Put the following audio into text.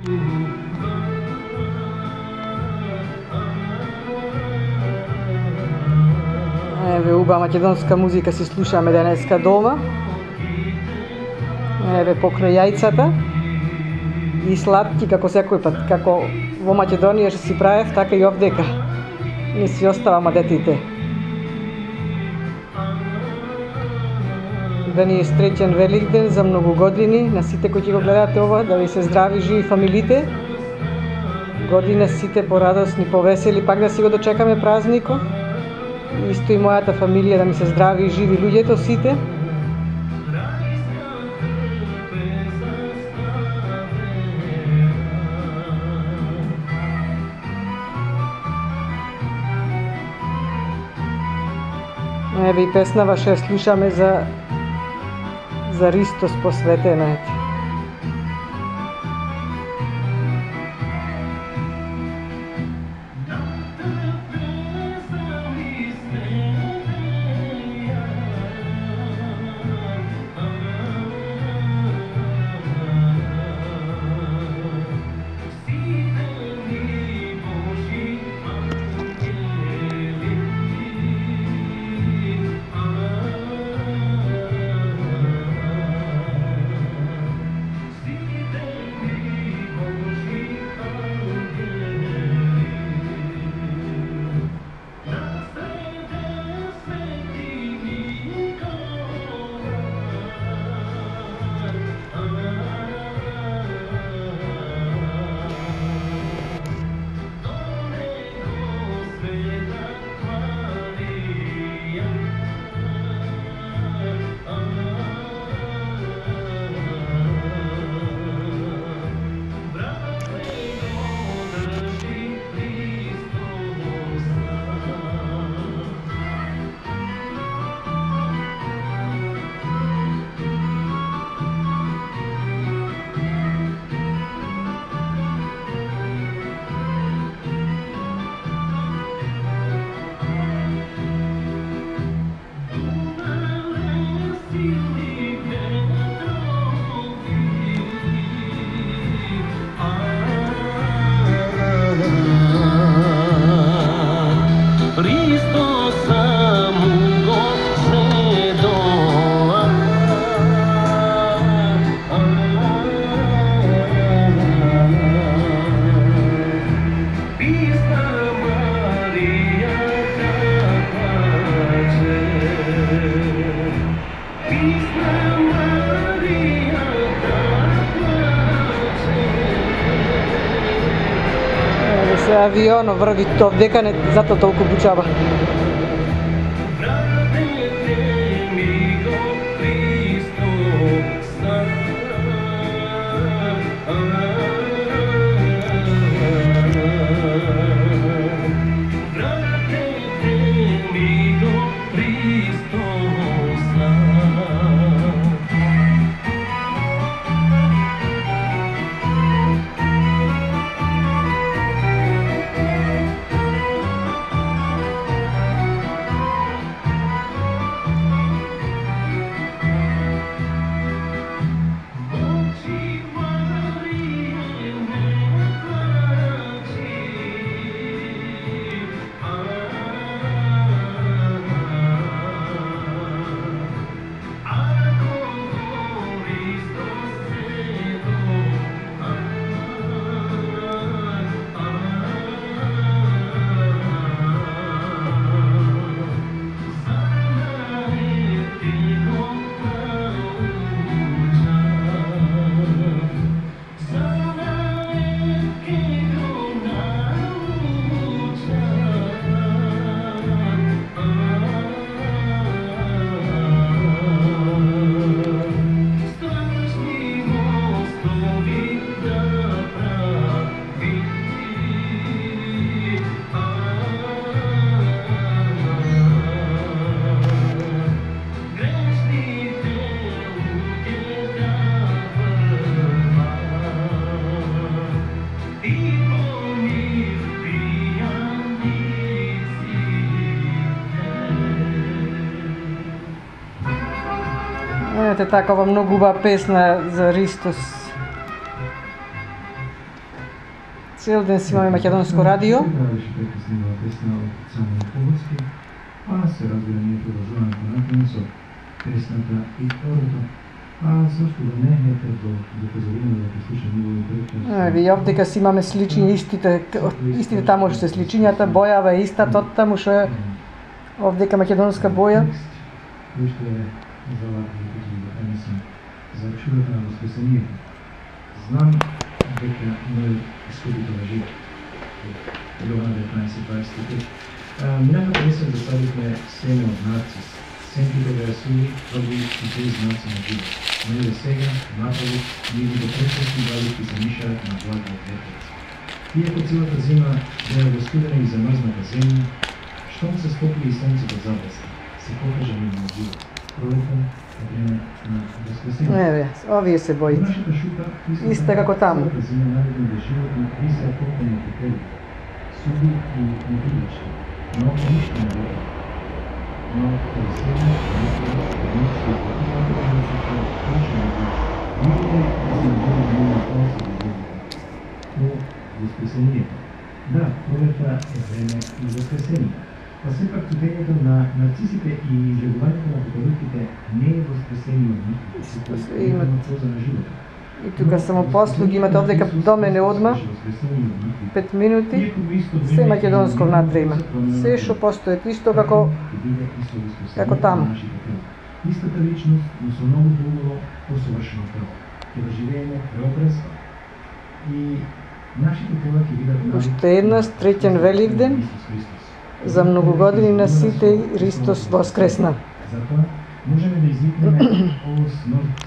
Еве убава македонска музика си слушаме денеска дома. Еве покрај јајцата и сладки како секој пат, како во Македонија што си правев, така и овдека не си оставама детите. Да ни е среќен Великден за многу години на сите кои ќе го гледате ова, да ви се здрави, живи фамилите. Година сите порадосни, повесели, пак да си го дочекаме празникот. Исто и мојата фамилија да ми се здрави и живи луѓето сите. Еве и песнава што ја слушаме за Ристос посветена е. Авионо врви овдека, не затоа толку бучава. Ете такава многу убава песна за Ристос. Цел ден си имаме македонско радио. А се разбира ние продолжуваме понатаму со песната и второто. А зашто да не ете до позорина да послушаме негови Еви, овдека си имаме сличиња, истите тамошните сличињата, бојава е иста, таму што е овдека македонска боја. Кој што е за чудото на Воскресението. Знам дека мој искупител е жив. Јована 19:25. Минатата есен засадивме семе од нарцис. Сенките да ја сули, първи и тези знаци на живот. Но и сега, нападу, ние ги допрекрасни валики замишаат на благо од ветрец. Иако целата зима беа во студена и замрзната земја, штом се стопли и сонцето заблесна, се покажа ни на живот. Пролетен е време на Воскресение. Еве, овие се боите. Нашата шута, Исто како таму. целата зима наведен да живот ни висеа покрени петели, суди и неприлични, но ништо не веќе. Но пресведно, Воскресението. Да, пролета е време и Воскресение. Па сепак цветењето на нарцисите и излегувањето на поколутките не е Воскресение од нив, Има на поза на живота. и тука само послуги имате овдека до мене одма 5 минути. Се македонско внатре има. Се што постои исто како таму. Истата личност, но со многу поубаво посовршено тело. Ќе доживееме преобраз и нашите тела ќе бидат Уште еднаш, третен Великден, за многу години на сите Христос воскресна. Затоа можеме да извикнеме о смрт